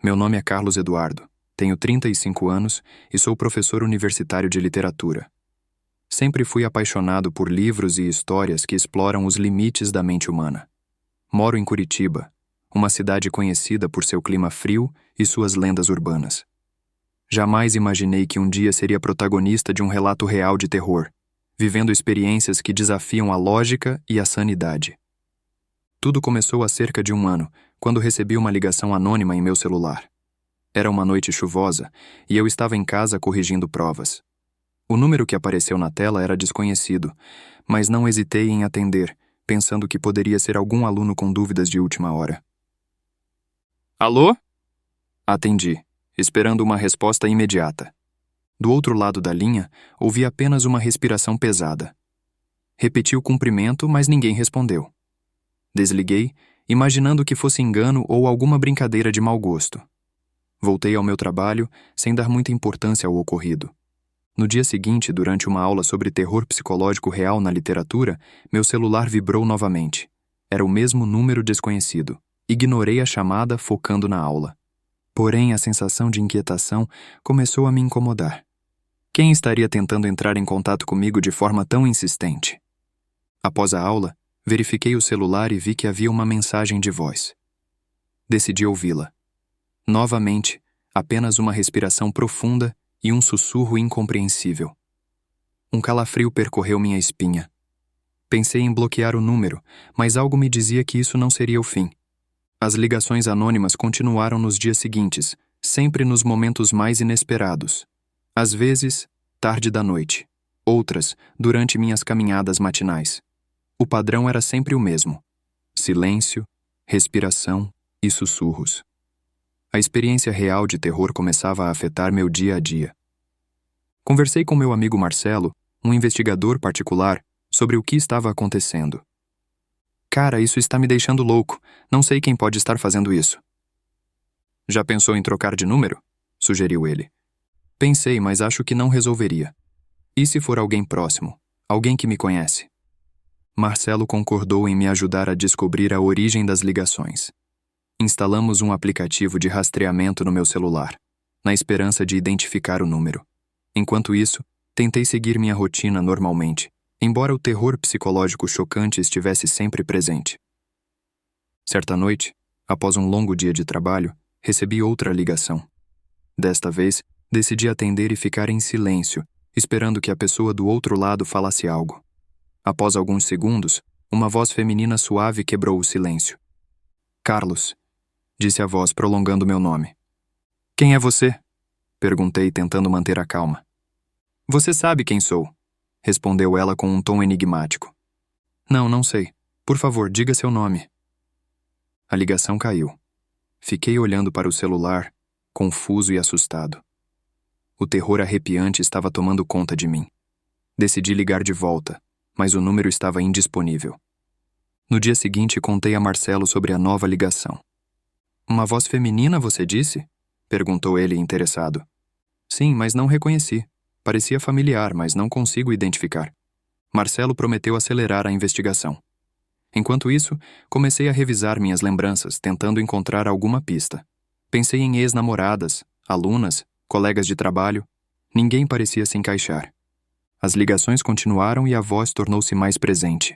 Meu nome é Carlos Eduardo, tenho 35 anos e sou professor universitário de literatura. Sempre fui apaixonado por livros e histórias que exploram os limites da mente humana. Moro em Curitiba, uma cidade conhecida por seu clima frio e suas lendas urbanas. Jamais imaginei que um dia seria protagonista de um relato real de terror, vivendo experiências que desafiam a lógica e a sanidade. Tudo começou há cerca de um ano, quando recebi uma ligação anônima em meu celular. Era uma noite chuvosa e eu estava em casa corrigindo provas. O número que apareceu na tela era desconhecido, mas não hesitei em atender, pensando que poderia ser algum aluno com dúvidas de última hora. Alô? Atendi, esperando uma resposta imediata. Do outro lado da linha, ouvi apenas uma respiração pesada. Repeti o cumprimento, mas ninguém respondeu. Desliguei, imaginando que fosse engano ou alguma brincadeira de mau gosto. Voltei ao meu trabalho, sem dar muita importância ao ocorrido. No dia seguinte, durante uma aula sobre terror psicológico real na literatura, meu celular vibrou novamente. Era o mesmo número desconhecido. Ignorei a chamada, focando na aula. Porém, a sensação de inquietação começou a me incomodar. Quem estaria tentando entrar em contato comigo de forma tão insistente? Após a aula, verifiquei o celular e vi que havia uma mensagem de voz. Decidi ouvi-la. Novamente, apenas uma respiração profunda e um sussurro incompreensível. Um calafrio percorreu minha espinha. Pensei em bloquear o número, mas algo me dizia que isso não seria o fim. As ligações anônimas continuaram nos dias seguintes, sempre nos momentos mais inesperados. Às vezes, tarde da noite. Outras, durante minhas caminhadas matinais. O padrão era sempre o mesmo: silêncio, respiração e sussurros. A experiência real de terror começava a afetar meu dia a dia. Conversei com meu amigo Marcelo, um investigador particular, sobre o que estava acontecendo. Cara, isso está me deixando louco. Não sei quem pode estar fazendo isso. Já pensou em trocar de número? Sugeriu ele. Pensei, mas acho que não resolveria. E se for alguém próximo? Alguém que me conhece? Marcelo concordou em me ajudar a descobrir a origem das ligações. Instalamos um aplicativo de rastreamento no meu celular, na esperança de identificar o número. Enquanto isso, tentei seguir minha rotina normalmente, embora o terror psicológico chocante estivesse sempre presente. Certa noite, após um longo dia de trabalho, recebi outra ligação. Desta vez, decidi atender e ficar em silêncio, esperando que a pessoa do outro lado falasse algo. Após alguns segundos, uma voz feminina suave quebrou o silêncio. Carlos, disse a voz, prolongando meu nome. Quem é você? Perguntei, tentando manter a calma. Você sabe quem sou, respondeu ela com um tom enigmático. Não sei. Por favor, diga seu nome. A ligação caiu. Fiquei olhando para o celular, confuso e assustado. O terror arrepiante estava tomando conta de mim. Decidi ligar de volta, mas o número estava indisponível. No dia seguinte, contei a Marcelo sobre a nova ligação. Uma voz feminina, você disse? Perguntou ele, interessado. Sim, mas não reconheci. Parecia familiar, mas não consigo identificar. Marcelo prometeu acelerar a investigação. Enquanto isso, comecei a revisar minhas lembranças, tentando encontrar alguma pista. Pensei em ex-namoradas, alunas, colegas de trabalho. Ninguém parecia se encaixar. As ligações continuaram e a voz tornou-se mais presente.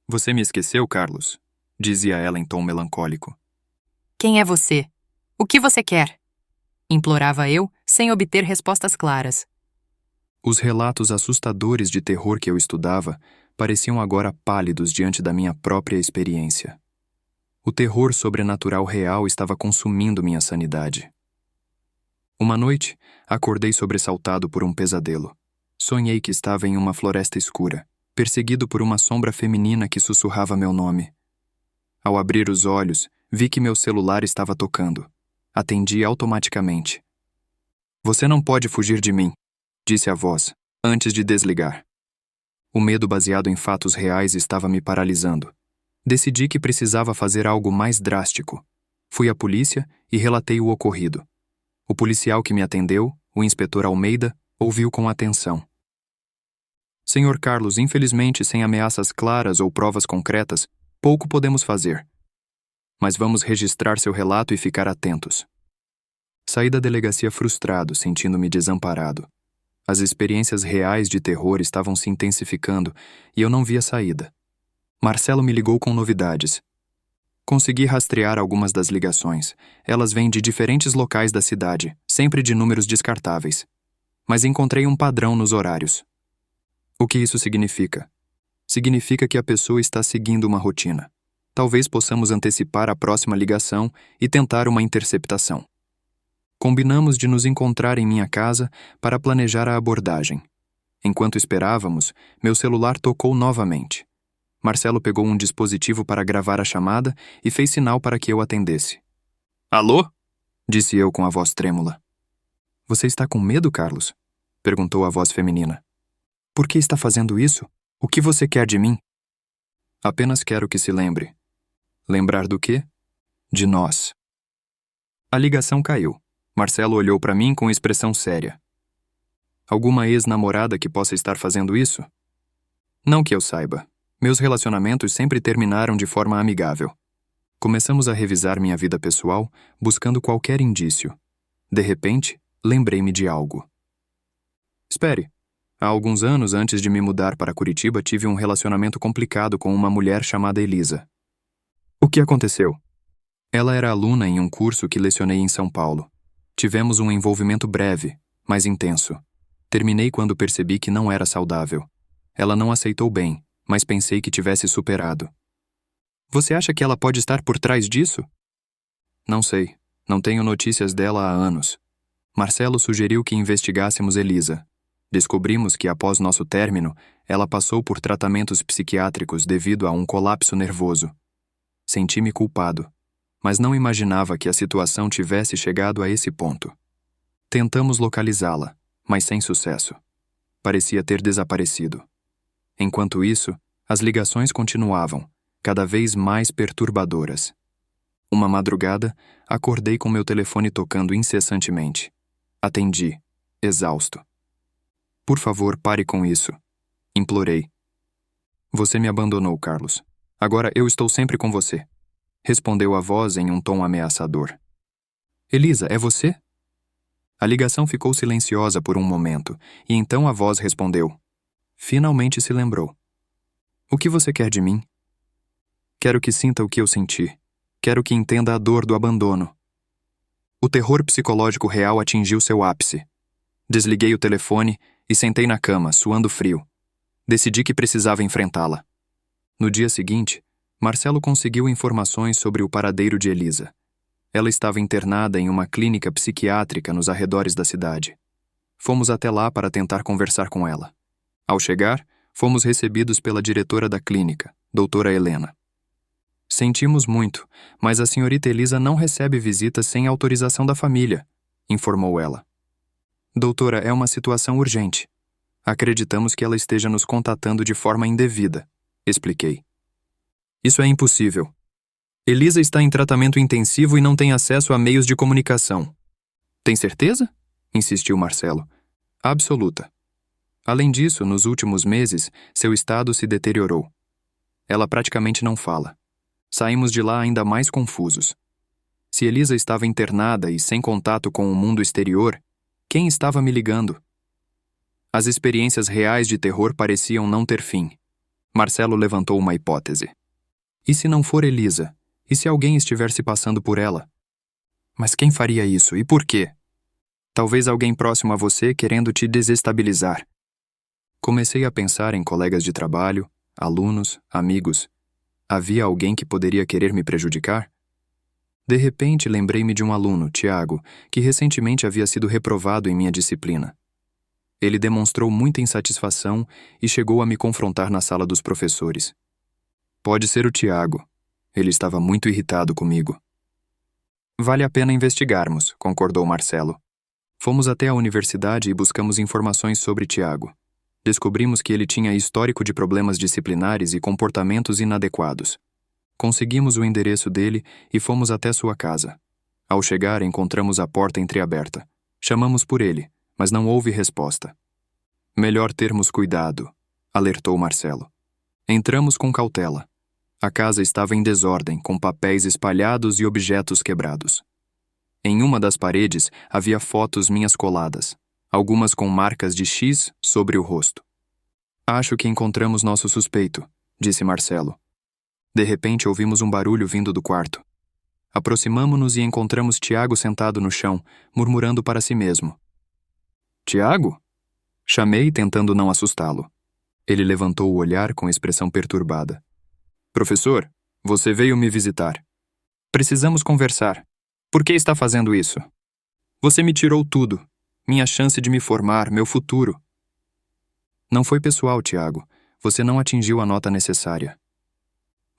Você me esqueceu, Carlos? Dizia ela em tom melancólico. Quem é você? O que você quer? Implorava eu, sem obter respostas claras. Os relatos assustadores de terror que eu estudava pareciam agora pálidos diante da minha própria experiência. O terror sobrenatural real estava consumindo minha sanidade. Uma noite, acordei sobressaltado por um pesadelo. Sonhei que estava em uma floresta escura, perseguido por uma sombra feminina que sussurrava meu nome. Ao abrir os olhos, vi que meu celular estava tocando. Atendi automaticamente. Você não pode fugir de mim, disse a voz, antes de desligar. O medo baseado em fatos reais estava me paralisando. Decidi que precisava fazer algo mais drástico. Fui à polícia e relatei o ocorrido. O policial que me atendeu, o inspetor Almeida, ouviu com atenção. Senhor Carlos, infelizmente, sem ameaças claras ou provas concretas, pouco podemos fazer. Mas vamos registrar seu relato e ficar atentos. Saí da delegacia frustrado, sentindo-me desamparado. As experiências reais de terror estavam se intensificando e eu não via saída. Marcelo me ligou com novidades. Consegui rastrear algumas das ligações. Elas vêm de diferentes locais da cidade, sempre de números descartáveis. Mas encontrei um padrão nos horários. O que isso significa? Significa que a pessoa está seguindo uma rotina. Talvez possamos antecipar a próxima ligação e tentar uma interceptação. Combinamos de nos encontrar em minha casa para planejar a abordagem. Enquanto esperávamos, meu celular tocou novamente. Marcelo pegou um dispositivo para gravar a chamada e fez sinal para que eu atendesse. Alô? Disse eu com a voz trêmula. Você está com medo, Carlos? Perguntou a voz feminina. Por que está fazendo isso? O que você quer de mim? Apenas quero que se lembre. Lembrar do quê? De nós. A ligação caiu. Marcelo olhou para mim com expressão séria. Alguma ex-namorada que possa estar fazendo isso? Não que eu saiba. Meus relacionamentos sempre terminaram de forma amigável. Começamos a revisar minha vida pessoal, buscando qualquer indício. De repente, lembrei-me de algo. Espere. Há alguns anos antes de me mudar para Curitiba, tive um relacionamento complicado com uma mulher chamada Elisa. O que aconteceu? Ela era aluna em um curso que lecionei em São Paulo. Tivemos um envolvimento breve, mas intenso. Terminei quando percebi que não era saudável. Ela não aceitou bem, mas pensei que tivesse superado. Você acha que ela pode estar por trás disso? Não sei. Não tenho notícias dela há anos. Marcelo sugeriu que investigássemos Elisa. Descobrimos que, após nosso término, ela passou por tratamentos psiquiátricos devido a um colapso nervoso. Senti-me culpado, mas não imaginava que a situação tivesse chegado a esse ponto. Tentamos localizá-la, mas sem sucesso. Parecia ter desaparecido. Enquanto isso, as ligações continuavam, cada vez mais perturbadoras. Uma madrugada, acordei com meu telefone tocando incessantemente. Atendi, exausto. Por favor, pare com isso. Implorei. Você me abandonou, Carlos. Agora eu estou sempre com você. Respondeu a voz em um tom ameaçador. Elisa, é você? A ligação ficou silenciosa por um momento, e então a voz respondeu. Finalmente se lembrou. O que você quer de mim? Quero que sinta o que eu senti. Quero que entenda a dor do abandono. O terror psicológico real atingiu seu ápice. Desliguei o telefone e sentei na cama, suando frio. Decidi que precisava enfrentá-la. No dia seguinte, Marcelo conseguiu informações sobre o paradeiro de Elisa. Ela estava internada em uma clínica psiquiátrica nos arredores da cidade. Fomos até lá para tentar conversar com ela. Ao chegar, fomos recebidos pela diretora da clínica, doutora Helena. Sentimos muito, mas a senhorita Elisa não recebe visitas sem autorização da família, informou ela. Doutora, é uma situação urgente. Acreditamos que ela esteja nos contatando de forma indevida, expliquei. Isso é impossível. Elisa está em tratamento intensivo e não tem acesso a meios de comunicação. Tem certeza? Insistiu Marcelo. Absoluta. Além disso, nos últimos meses, seu estado se deteriorou. Ela praticamente não fala. Saímos de lá ainda mais confusos. Se Elisa estava internada e sem contato com o mundo exterior, quem estava me ligando? As experiências reais de terror pareciam não ter fim. Marcelo levantou uma hipótese. E se não for Elisa? E se alguém estiver se passando por ela? Mas quem faria isso e por quê? Talvez alguém próximo a você querendo te desestabilizar. Comecei a pensar em colegas de trabalho, alunos, amigos. Havia alguém que poderia querer me prejudicar? De repente, lembrei-me de um aluno, Tiago, que recentemente havia sido reprovado em minha disciplina. Ele demonstrou muita insatisfação e chegou a me confrontar na sala dos professores. Pode ser o Tiago. Ele estava muito irritado comigo. Vale a pena investigarmos, concordou Marcelo. Fomos até a universidade e buscamos informações sobre Tiago. Descobrimos que ele tinha histórico de problemas disciplinares e comportamentos inadequados. Conseguimos o endereço dele e fomos até sua casa. Ao chegar, encontramos a porta entreaberta. Chamamos por ele, mas não houve resposta. Melhor termos cuidado, alertou Marcelo. Entramos com cautela. A casa estava em desordem, com papéis espalhados e objetos quebrados. Em uma das paredes havia fotos minhas coladas, algumas com marcas de X sobre o rosto. Acho que encontramos nosso suspeito, disse Marcelo. De repente ouvimos um barulho vindo do quarto. Aproximamo-nos e encontramos Tiago sentado no chão, murmurando para si mesmo. Tiago? Chamei, tentando não assustá-lo. Ele levantou o olhar com expressão perturbada. Professor, você veio me visitar. Precisamos conversar. Por que está fazendo isso? Você me tirou tudo. Minha chance de me formar, meu futuro. Não foi pessoal, Tiago. Você não atingiu a nota necessária.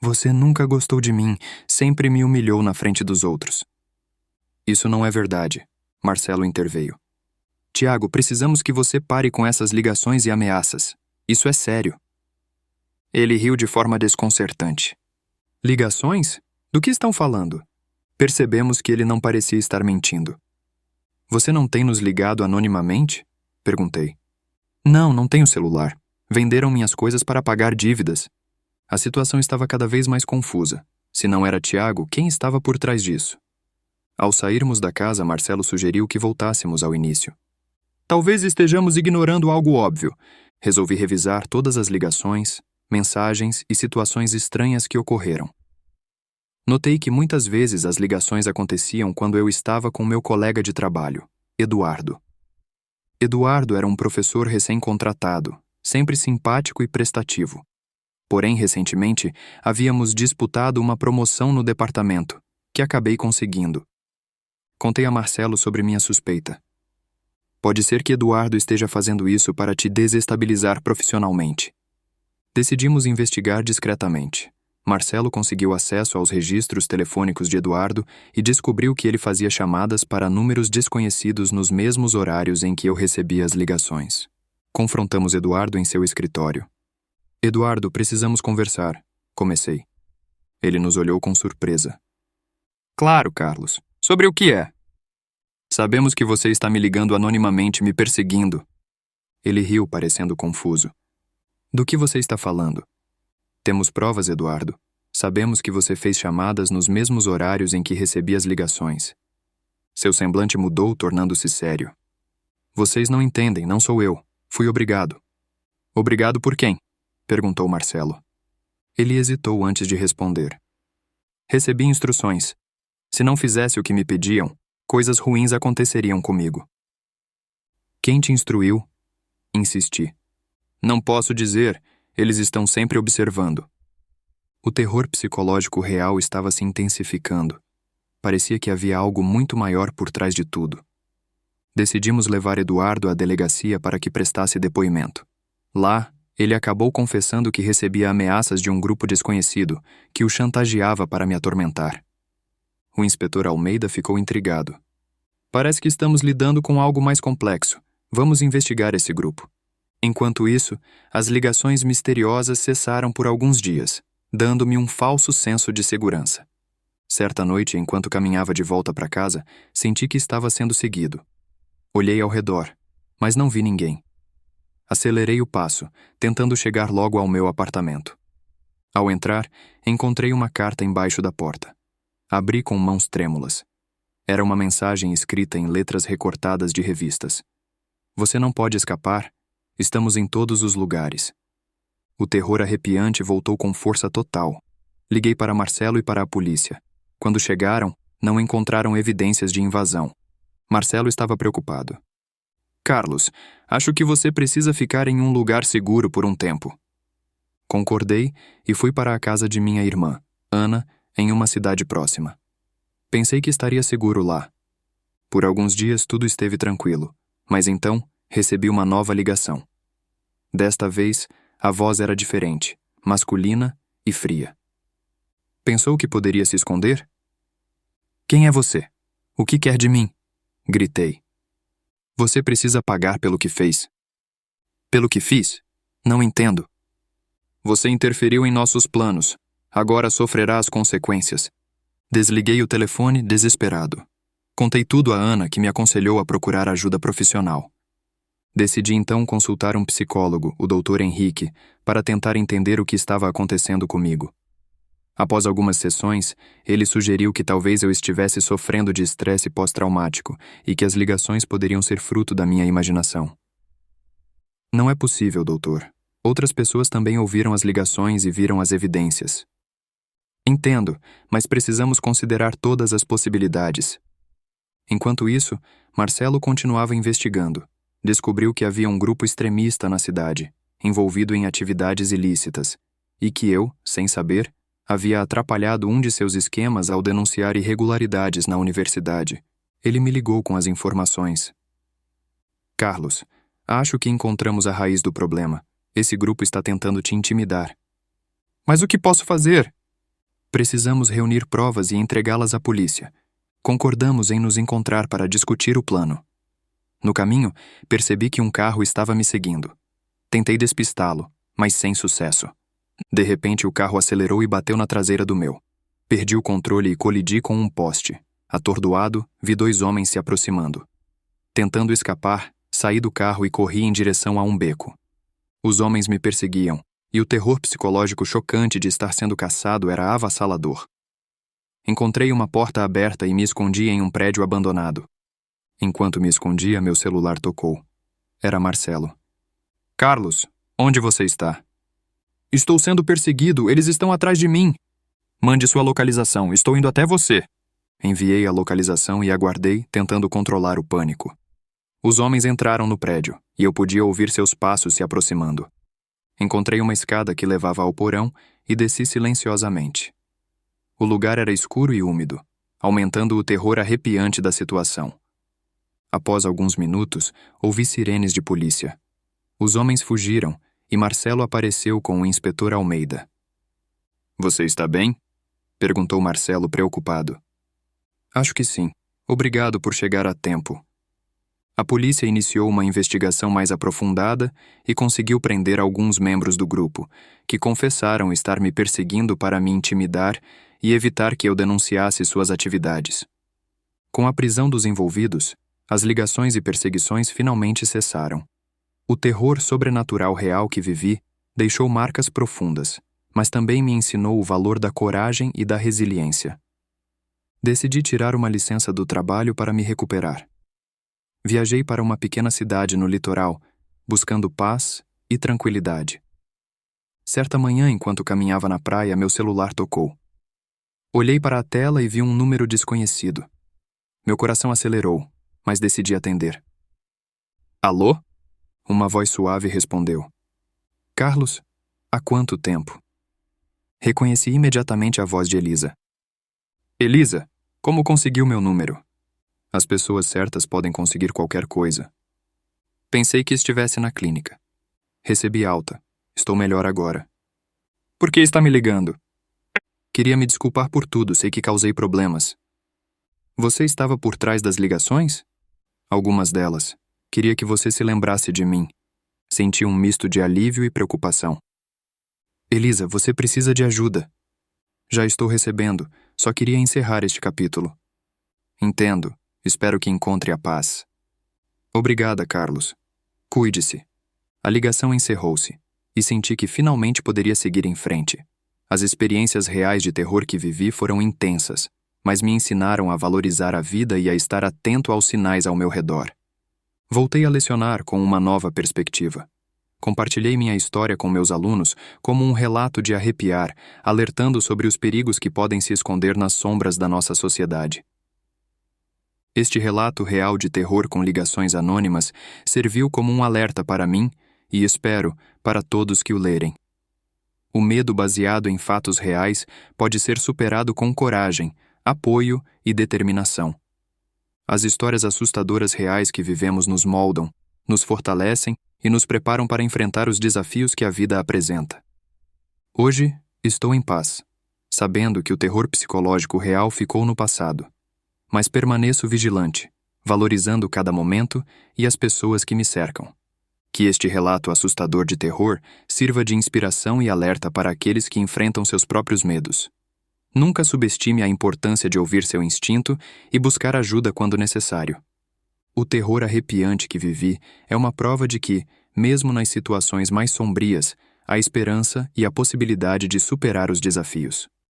Você nunca gostou de mim, sempre me humilhou na frente dos outros. Isso não é verdade, Marcelo interveio. Tiago, precisamos que você pare com essas ligações e ameaças. Isso é sério. Ele riu de forma desconcertante. Ligações? Do que estão falando? Percebemos que ele não parecia estar mentindo. Você não tem nos ligado anonimamente? Perguntei. Não tenho celular. Venderam minhas coisas para pagar dívidas. A situação estava cada vez mais confusa. Se não era Tiago, quem estava por trás disso? Ao sairmos da casa, Marcelo sugeriu que voltássemos ao início. Talvez estejamos ignorando algo óbvio. Resolvi revisar todas as ligações, mensagens e situações estranhas que ocorreram. Notei que muitas vezes as ligações aconteciam quando eu estava com meu colega de trabalho, Eduardo. Eduardo era um professor recém-contratado, sempre simpático e prestativo. Porém, recentemente, havíamos disputado uma promoção no departamento, que acabei conseguindo. Contei a Marcelo sobre minha suspeita. Pode ser que Eduardo esteja fazendo isso para te desestabilizar profissionalmente. Decidimos investigar discretamente. Marcelo conseguiu acesso aos registros telefônicos de Eduardo e descobriu que ele fazia chamadas para números desconhecidos nos mesmos horários em que eu recebia as ligações. Confrontamos Eduardo em seu escritório. Eduardo, precisamos conversar, comecei. Ele nos olhou com surpresa. Claro, Carlos. Sobre o que é? Sabemos que você está me ligando anonimamente, me perseguindo. Ele riu, parecendo confuso. Do que você está falando? Temos provas, Eduardo. Sabemos que você fez chamadas nos mesmos horários em que recebi as ligações. Seu semblante mudou, tornando-se sério. Vocês não entendem, não sou eu. Fui obrigado. Obrigado por quem? Perguntou Marcelo. Ele hesitou antes de responder. Recebi instruções. Se não fizesse o que me pediam, coisas ruins aconteceriam comigo. Quem te instruiu? Insisti. Não posso dizer, eles estão sempre observando. O terror psicológico real estava se intensificando. Parecia que havia algo muito maior por trás de tudo. Decidimos levar Eduardo à delegacia para que prestasse depoimento. Lá, ele acabou confessando que recebia ameaças de um grupo desconhecido que o chantageava para me atormentar. O inspetor Almeida ficou intrigado. Parece que estamos lidando com algo mais complexo. Vamos investigar esse grupo. Enquanto isso, as ligações misteriosas cessaram por alguns dias, dando-me um falso senso de segurança. Certa noite, enquanto caminhava de volta para casa, senti que estava sendo seguido. Olhei ao redor, mas não vi ninguém. Acelerei o passo, tentando chegar logo ao meu apartamento. Ao entrar, encontrei uma carta embaixo da porta. Abri com mãos trêmulas. Era uma mensagem escrita em letras recortadas de revistas. Você não pode escapar. Estamos em todos os lugares. O terror arrepiante voltou com força total. Liguei para Marcelo e para a polícia. Quando chegaram, não encontraram evidências de invasão. Marcelo estava preocupado. Carlos, acho que você precisa ficar em um lugar seguro por um tempo. Concordei e fui para a casa de minha irmã, Ana, em uma cidade próxima. Pensei que estaria seguro lá. Por alguns dias tudo esteve tranquilo, mas então recebi uma nova ligação. Desta vez, a voz era diferente, masculina e fria. Pensou que poderia se esconder? Quem é você? O que quer de mim? Gritei. Você precisa pagar pelo que fez. Pelo que fiz? Não entendo. Você interferiu em nossos planos. Agora sofrerá as consequências. Desliguei o telefone desesperado. Contei tudo a Ana, que me aconselhou a procurar ajuda profissional. Decidi então consultar um psicólogo, o Dr. Henrique, para tentar entender o que estava acontecendo comigo. Após algumas sessões, ele sugeriu que talvez eu estivesse sofrendo de estresse pós-traumático e que as ligações poderiam ser fruto da minha imaginação. Não é possível, doutor. Outras pessoas também ouviram as ligações e viram as evidências. Entendo, mas precisamos considerar todas as possibilidades. Enquanto isso, Marcelo continuava investigando. Descobriu que havia um grupo extremista na cidade, envolvido em atividades ilícitas, e que eu, sem saber, havia atrapalhado um de seus esquemas ao denunciar irregularidades na universidade. Ele me ligou com as informações. Carlos, acho que encontramos a raiz do problema. Esse grupo está tentando te intimidar. Mas o que posso fazer? Precisamos reunir provas e entregá-las à polícia. Concordamos em nos encontrar para discutir o plano. No caminho, percebi que um carro estava me seguindo. Tentei despistá-lo, mas sem sucesso. De repente, o carro acelerou e bateu na traseira do meu. Perdi o controle e colidi com um poste. Atordoado, vi 2 homens se aproximando. Tentando escapar, saí do carro e corri em direção a um beco. Os homens me perseguiam, e o terror psicológico chocante de estar sendo caçado era avassalador. Encontrei uma porta aberta e me escondi em um prédio abandonado. Enquanto me escondia, meu celular tocou. Era Marcelo. Carlos, onde você está? Estou sendo perseguido, eles estão atrás de mim. Mande sua localização, estou indo até você. Enviei a localização e aguardei, tentando controlar o pânico. Os homens entraram no prédio, e eu podia ouvir seus passos se aproximando. Encontrei uma escada que levava ao porão e desci silenciosamente. O lugar era escuro e úmido, aumentando o terror arrepiante da situação. Após alguns minutos, ouvi sirenes de polícia. Os homens fugiram e Marcelo apareceu com o inspetor Almeida. Você está bem? Perguntou Marcelo preocupado. Acho que sim. Obrigado por chegar a tempo. A polícia iniciou uma investigação mais aprofundada e conseguiu prender alguns membros do grupo, que confessaram estar me perseguindo para me intimidar e evitar que eu denunciasse suas atividades. Com a prisão dos envolvidos, as ligações e perseguições finalmente cessaram. O terror sobrenatural real que vivi deixou marcas profundas, mas também me ensinou o valor da coragem e da resiliência. Decidi tirar uma licença do trabalho para me recuperar. Viajei para uma pequena cidade no litoral, buscando paz e tranquilidade. Certa manhã, enquanto caminhava na praia, meu celular tocou. Olhei para a tela e vi um número desconhecido. Meu coração acelerou, mas decidi atender. Alô? Uma voz suave respondeu. Carlos, há quanto tempo? Reconheci imediatamente a voz de Elisa. Elisa, como conseguiu meu número? As pessoas certas podem conseguir qualquer coisa. Pensei que estivesse na clínica. Recebi alta. Estou melhor agora. Por que está me ligando? Queria me desculpar por tudo, sei que causei problemas. Você estava por trás das ligações? Algumas delas. Queria que você se lembrasse de mim. Senti um misto de alívio e preocupação. Elisa, você precisa de ajuda. Já estou recebendo, só queria encerrar este capítulo. Entendo. Espero que encontre a paz. Obrigada, Carlos. Cuide-se. A ligação encerrou-se, e senti que finalmente poderia seguir em frente. As experiências reais de terror que vivi foram intensas, mas me ensinaram a valorizar a vida e a estar atento aos sinais ao meu redor. Voltei a lecionar com uma nova perspectiva. Compartilhei minha história com meus alunos como um relato de arrepiar, alertando sobre os perigos que podem se esconder nas sombras da nossa sociedade. Este relato real de terror com ligações anônimas serviu como um alerta para mim e, espero, para todos que o lerem. O medo baseado em fatos reais pode ser superado com coragem, apoio e determinação. As histórias assustadoras reais que vivemos nos moldam, nos fortalecem e nos preparam para enfrentar os desafios que a vida apresenta. Hoje, estou em paz, sabendo que o terror psicológico real ficou no passado. Mas permaneço vigilante, valorizando cada momento e as pessoas que me cercam. Que este relato assustador de terror sirva de inspiração e alerta para aqueles que enfrentam seus próprios medos. Nunca subestime a importância de ouvir seu instinto e buscar ajuda quando necessário. O terror arrepiante que vivi é uma prova de que, mesmo nas situações mais sombrias, há esperança e a possibilidade de superar os desafios.